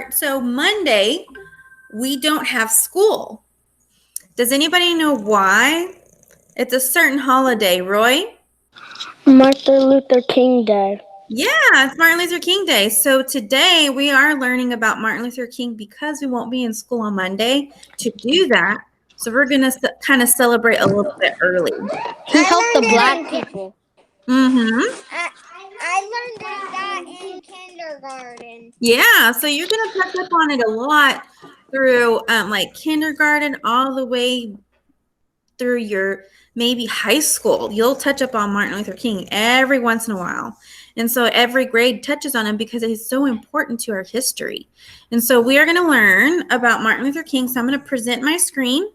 start. So Monday, we don't have school. Does anybody know why? It's a certain holiday, Roy? Martin Luther King Day. Yeah, it's Martin Luther King Day. So today we are learning about Martin Luther King because we won't be in school on Monday to do that. So we're going to kind of celebrate a little bit early. He helped the black people. Mm-hmm. I learned that in kindergarten. Yeah, so you're going to touch up on it a lot through like kindergarten all the way through your maybe high school. You'll touch up on Martin Luther King every once in a while. And so every grade touches on him because he's so important to our history. And so we are going to learn about Martin Luther King. So I'm going to present my screen.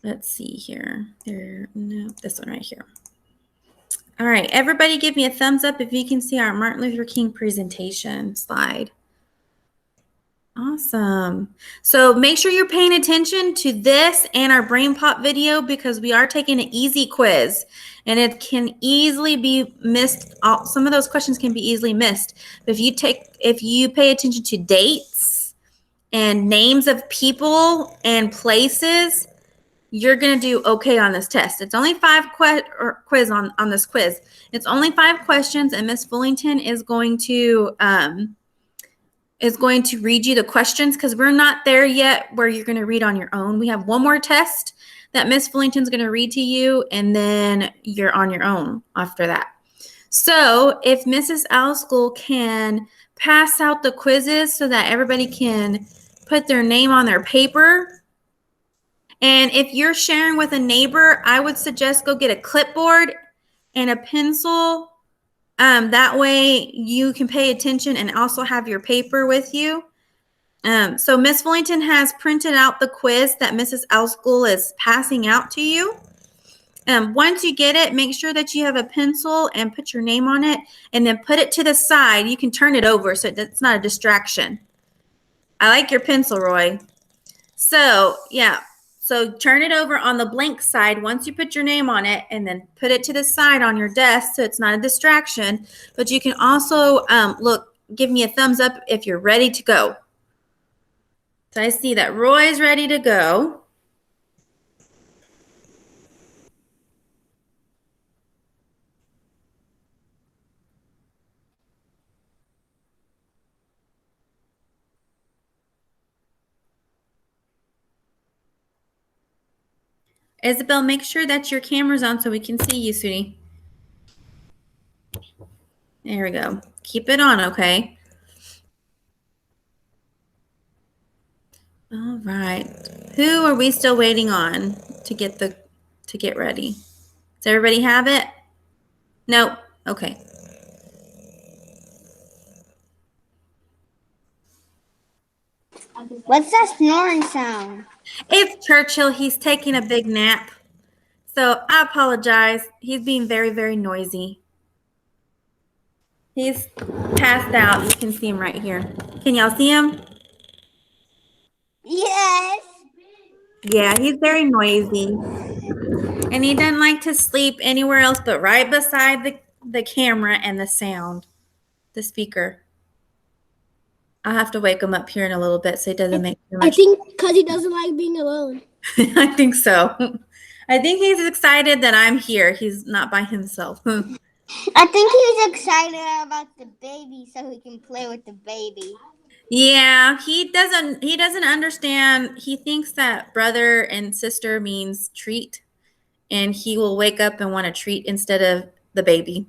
Let's see here. No, this one right here. All right, everybody give me a thumbs up if you can see our Martin Luther King presentation slide. Awesome. So make sure you're paying attention to this and our Brain Pop video because we are taking an easy quiz and it can easily be missed. Some of those questions can be easily missed. But if you pay attention to dates and names of people and places, you're going to do okay on this test. It's only 5 quiz on this quiz. It's only 5 questions and Miss Fullington is going to read you the questions because we're not there yet where you're going to read on your own. We have one more test that Miss Fullington's going to read to you, and then you're on your own after that. So if Mrs. Owlschool can pass out the quizzes so that everybody can put their name on their paper. And if you're sharing with a neighbor, I would suggest go get a clipboard and a pencil. That way you can pay attention and also have your paper with you. So Miss Fullington has printed out the quiz that Mrs. Owlschool is passing out to you. Once you get it, make sure that you have a pencil and put your name on it and then put it to the side. You can turn it over so it's not a distraction. I like your pencil, Roy. So, yeah. So turn it over on the blank side once you put your name on it and then put it to the side on your desk so it's not a distraction. But you can also, give me a thumbs up if you're ready to go. So I see that Roy's ready to go. Isabel, make sure that your camera's on so we can see you, sweetie. There we go. Keep it on, okay? All right. Who are we still waiting on to get ready? Does everybody have it? No. Okay. What's that snoring sound? It's Churchill. He's taking a big nap. So I apologize. He's being very, very noisy. He's passed out. You can see him right here. Can y'all see him? Yes. Yeah, he's very noisy. And he doesn't like to sleep anywhere else but right beside the camera and the sound, the speaker. I'll have to wake him up here in a little bit so he doesn't make too much. I think because he doesn't like being alone. I think so. I think he's excited that I'm here. He's not by himself. I think he's excited about the baby so he can play with the baby. Yeah, he doesn't understand. He thinks that brother and sister means treat, and he will wake up and want a treat instead of the baby.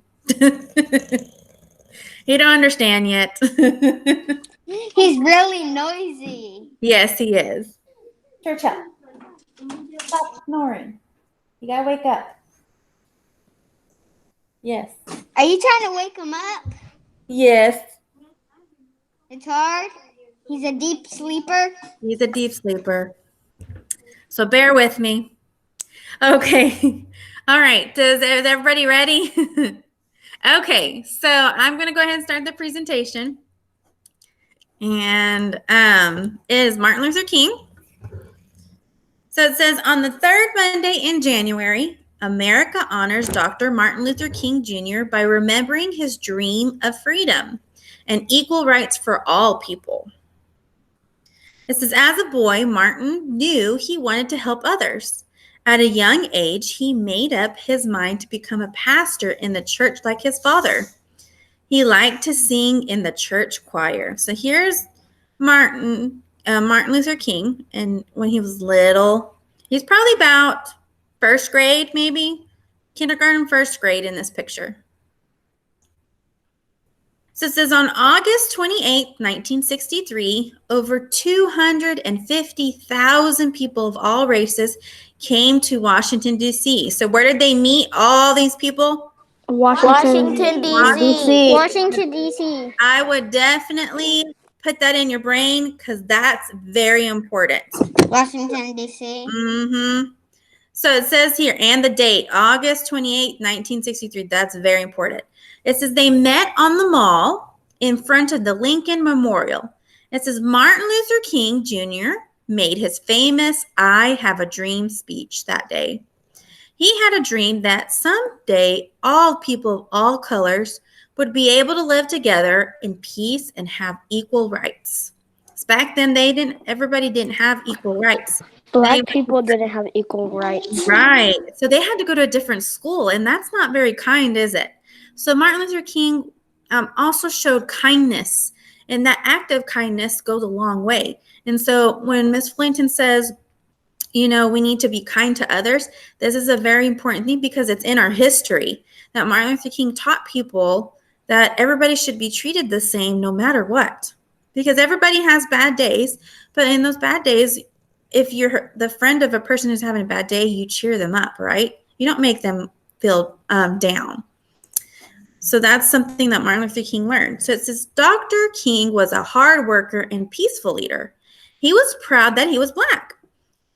He don't understand yet. He's really noisy. Yes, he is. Churchill, stop snoring. You gotta wake up. Yes. Are you trying to wake him up? Yes. It's hard. He's a deep sleeper. He's a deep sleeper. So bear with me. Okay. All right. Is everybody ready? Okay. So I'm going to go ahead and start the presentation. And it is Martin Luther King. So it says, on the third Monday in January, America honors Dr. Martin Luther King Jr. by remembering his dream of freedom. and equal rights for all people. It says, as a boy, Martin knew he wanted to help others. At a young age, he made up his mind to become a pastor in the church like his father. He liked to sing in the church choir. So here's Martin Luther King, and when he was little, he's probably about first grade, maybe kindergarten, first grade in this picture. So it says on August 28, 1963, over 250,000 people of all races came to Washington, D.C. So where did they meet all these people? Washington, D.C. Washington, D.C. I would definitely put that in your brain because that's very important. Washington, D.C. Mm-hmm. So it says here, and the date, August 28, 1963. That's very important. It says they met on the mall in front of the Lincoln Memorial. It says Martin Luther King Jr. made his famous I Have a Dream speech that day. He had a dream that someday all people of all colors would be able to live together in peace and have equal rights. Back then, everybody didn't have equal rights. Black people didn't have equal rights. Right. So they had to go to a different school, and that's not very kind, is it? So Martin Luther King also showed kindness, and that act of kindness goes a long way. And so when Ms. Fullington says, we need to be kind to others, this is a very important thing because it's in our history that Martin Luther King taught people that everybody should be treated the same no matter what. Because everybody has bad days, but in those bad days, if you're the friend of a person who's having a bad day, you cheer them up, right? You don't make them feel down. So that's something that Martin Luther King learned. So it says, Dr. King was a hard worker and peaceful leader. He was proud that he was Black,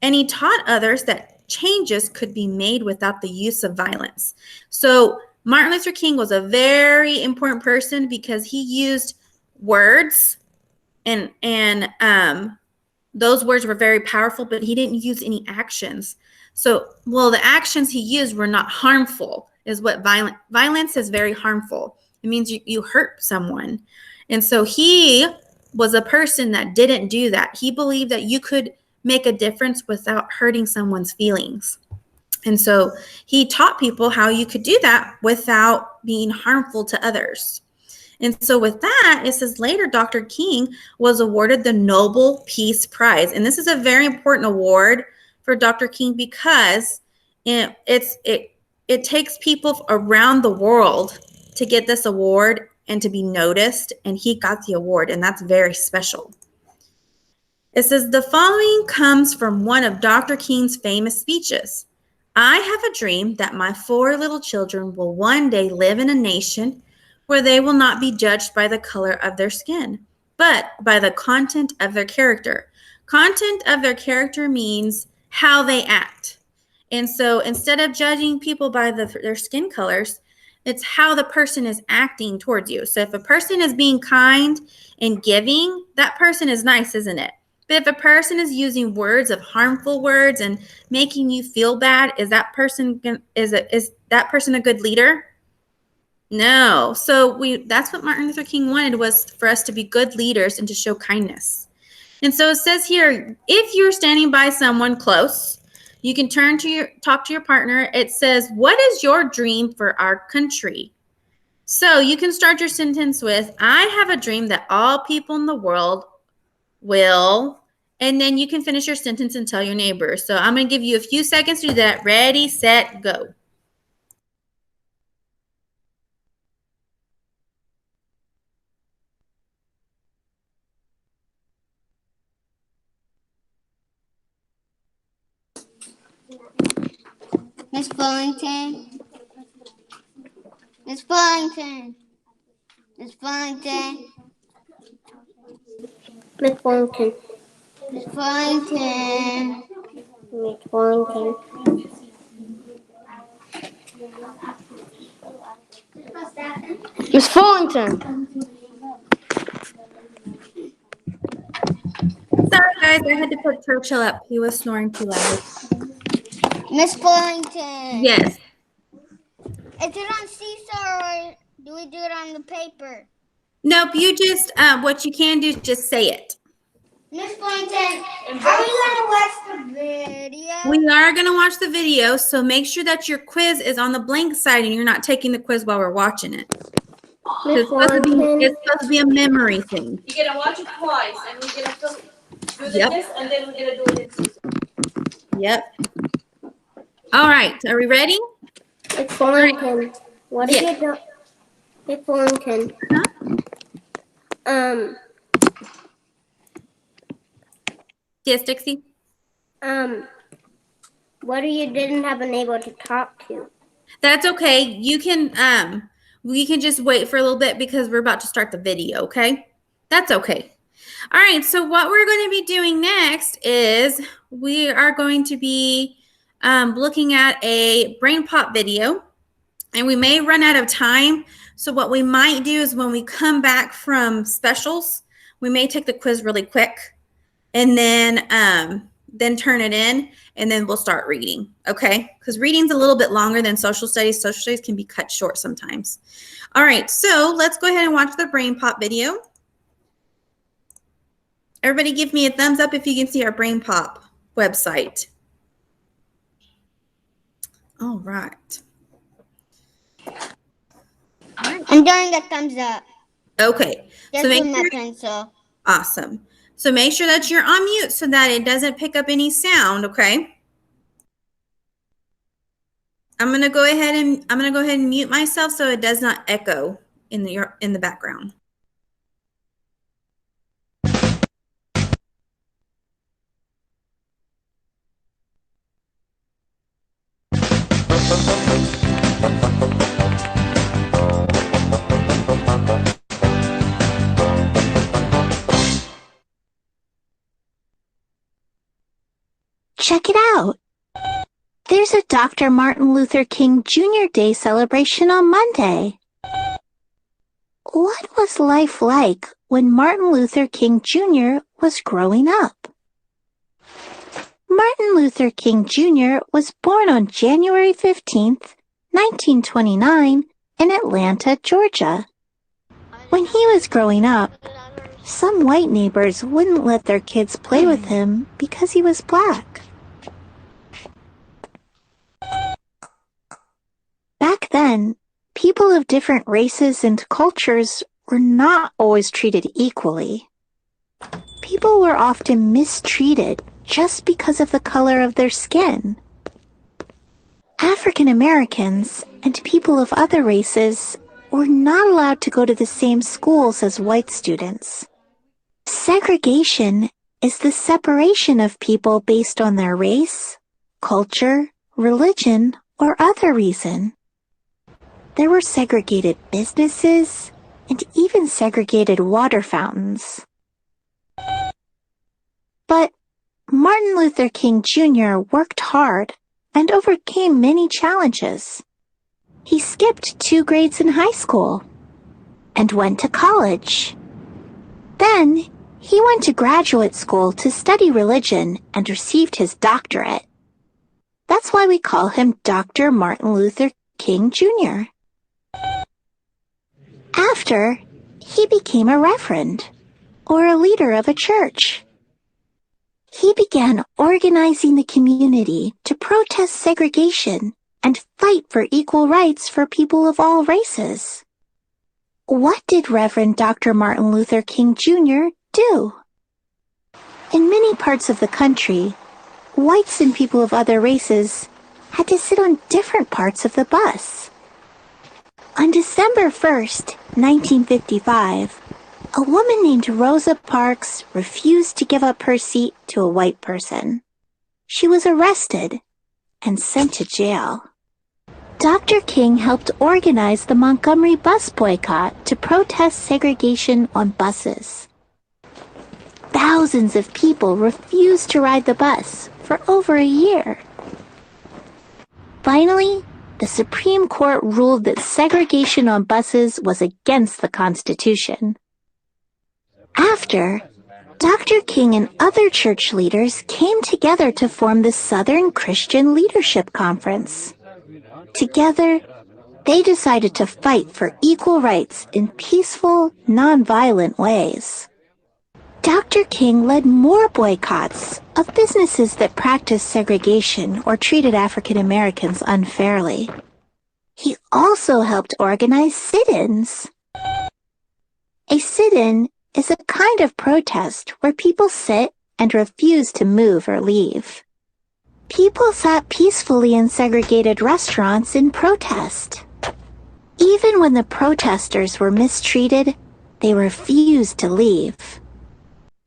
and he taught others that changes could be made without the use of violence. So Martin Luther King was a very important person because he used words, and those words were very powerful, but he didn't use any actions. So, the actions he used were not harmful, is what violence is very harmful. It means you hurt someone. And so he was a person that didn't do that. He believed that you could make a difference without hurting someone's feelings. And so he taught people how you could do that without being harmful to others. And so with that, it says later Dr. King was awarded the Nobel Peace Prize. And this is a very important award for Dr. King because it takes people around the world to get this award and to be noticed. And he got the award, and that's very special. It says the following comes from one of Dr. King's famous speeches. I have a dream that my 4 little children will one day live in a nation where they will not be judged by the color of their skin, but by the content of their character. Content of their character means how they act. And so instead of judging people by their skin colors, it's how the person is acting towards you. So if a person is being kind and giving, that person is nice, isn't it? But if a person is using words of harmful words and making you feel bad, is that person a good leader? No. So that's what Martin Luther King wanted, was for us to be good leaders and to show kindness. And so it says here, if you're standing by someone close, you can talk to your partner. It says, what is your dream for our country? So you can start your sentence with, I have a dream that all people in the world will, and then you can finish your sentence and tell your neighbors. So I'm going to give you a few seconds to do that. Ready, set, go. Miss Fullington. Miss Fullington. Miss Fullington. Miss Fullington. Miss Fullington. Miss Fullington. Miss Fullington. Sorry, guys. I had to put Churchill up. He was snoring too loud. Miss Fullington. Yes. Is it on Seesaw or do we do it on the paper? Nope, you just, what you can do is just say it. Miss Boynton, are we gonna watch the video? We are going to watch the video, so make sure that your quiz is on the blank side and you're not taking the quiz while we're watching it. Miss Wellington. It's supposed to be a memory thing. You're gonna watch it twice, and we're gonna do Yep. this, and then we're gonna do it in season. Yep. All right, are we ready? Miss Wellington. What did you do? Miss Wellington. Yes, Dixie? What are you didn't have been able to talk to? That's okay. You can, we can just wait for a little bit because we're about to start the video, okay? That's okay. All right, so what we're going to be doing next is we are going to be looking at a Brain Pop video, and we may run out of time. So what we might do is when we come back from specials, we may take the quiz really quick and then turn it in, and then we'll start reading, okay? Because reading's a little bit longer than social studies. Social studies can be cut short sometimes. All right, so let's go ahead and watch the Brain Pop video. Everybody give me a thumbs up if you can see our Brain Pop website. All right. I'm doing a thumbs up. Okay. Just So with make my sure, pencil. awesome. So make sure that you're on mute so that it doesn't pick up any sound, okay? I'm gonna go ahead and mute myself so it does not echo in the background. Check it out. There's a Dr. Martin Luther King Jr. Day celebration on Monday. What was life like when Martin Luther King Jr. was growing up? Martin Luther King Jr. was born on January 15th, 1929 in Atlanta, Georgia. When he was growing up, some white neighbors wouldn't let their kids play with him because he was black. Back then, people of different races and cultures were not always treated equally. People were often mistreated just because of the color of their skin. African Americans and people of other races were not allowed to go to the same schools as white students. Segregation is the separation of people based on their race, culture, religion, or other reason. There were segregated businesses and even segregated water fountains. But Martin Luther King Jr. worked hard and overcame many challenges. He skipped 2 grades in high school and went to college. Then he went to graduate school to study religion and received his doctorate. That's why we call him Dr. Martin Luther King Jr. After, he became a reverend, or a leader of a church. He began organizing the community to protest segregation and fight for equal rights for people of all races. What did Reverend Dr. Martin Luther King Jr. do? In many parts of the country, whites and people of other races had to sit on different parts of the bus. On December 1st, 1955, a woman named Rosa Parks refused to give up her seat to a white person. She was arrested and sent to jail. Dr. King helped organize the Montgomery bus boycott to protest segregation on buses. Thousands of people refused to ride the bus for over a year. Finally, the Supreme Court ruled that segregation on buses was against the Constitution. After, Dr. King and other church leaders came together to form the Southern Christian Leadership Conference. Together, they decided to fight for equal rights in peaceful, nonviolent ways. Dr. King led more boycotts of businesses that practiced segregation or treated African Americans unfairly. He also helped organize sit-ins. A sit-in is a kind of protest where people sit and refuse to move or leave. People sat peacefully in segregated restaurants in protest. Even when the protesters were mistreated, they refused to leave.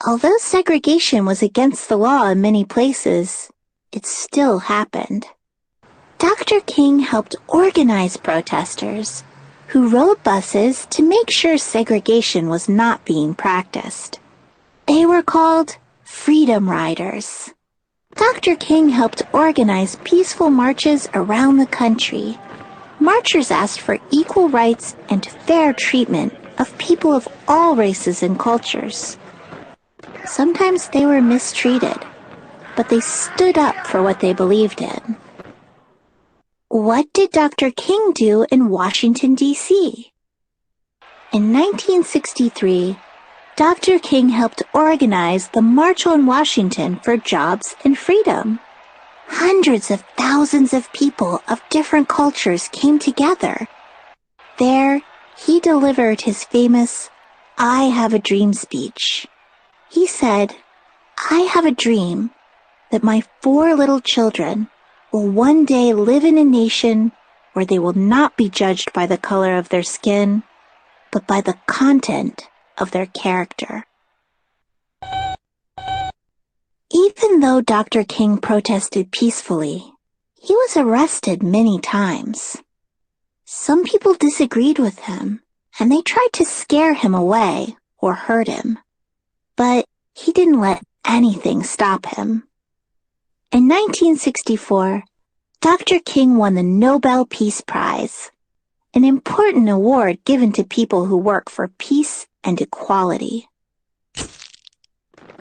Although segregation was against the law in many places, it still happened. Dr. King helped organize protesters who rode buses to make sure segregation was not being practiced. They were called Freedom Riders. Dr. King helped organize peaceful marches around the country. Marchers asked for equal rights and fair treatment of people of all races and cultures. Sometimes they were mistreated, but they stood up for what they believed in. What did Dr. King do in Washington, D.C.? In 1963, Dr. King helped organize the March on Washington for Jobs and Freedom. Hundreds of thousands of people of different cultures came together. There, he delivered his famous "I Have a Dream" speech. He said, "I have a dream that my 4 little children will one day live in a nation where they will not be judged by the color of their skin, but by the content of their character." Even though Dr. King protested peacefully, he was arrested many times. Some people disagreed with him, and they tried to scare him away or hurt him. But he didn't let anything stop him. In 1964, Dr. King won the Nobel Peace Prize, an important award given to people who work for peace and equality.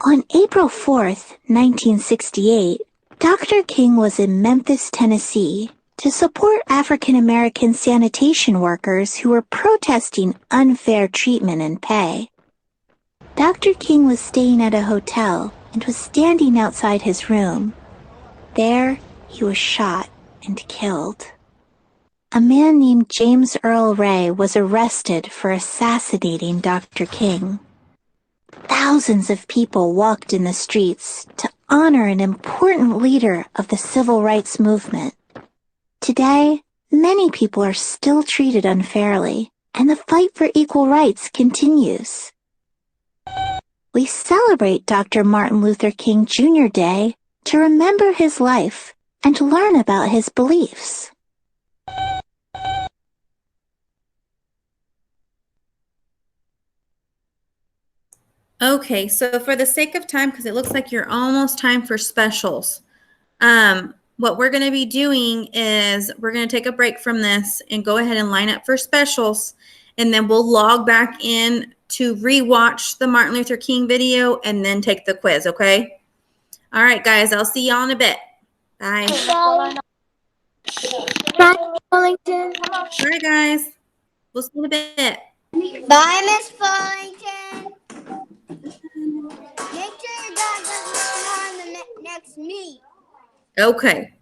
On April 4th, 1968, Dr. King was in Memphis, Tennessee, to support African American sanitation workers who were protesting unfair treatment and pay. Dr. King was staying at a hotel and was standing outside his room. There, he was shot and killed. A man named James Earl Ray was arrested for assassinating Dr. King. Thousands of people walked in the streets to honor an important leader of the civil rights movement. Today, many people are still treated unfairly, and the fight for equal rights continues. We celebrate Dr. Martin Luther King Jr. Day to remember his life and to learn about his beliefs. Okay, so for the sake of time, because it looks like you're almost time for specials, what we're going to be doing is we're going to take a break from this and go ahead and line up for specials, and then we'll log back in to rewatch the Martin Luther King video and then take the quiz, okay? All right, guys, I'll see y'all in a bit. Bye. Bye, Wellington. All right, guys. We'll see you in a bit. Bye, Miss Fullington. Make sure your dog doesn't harm the next meet. Okay.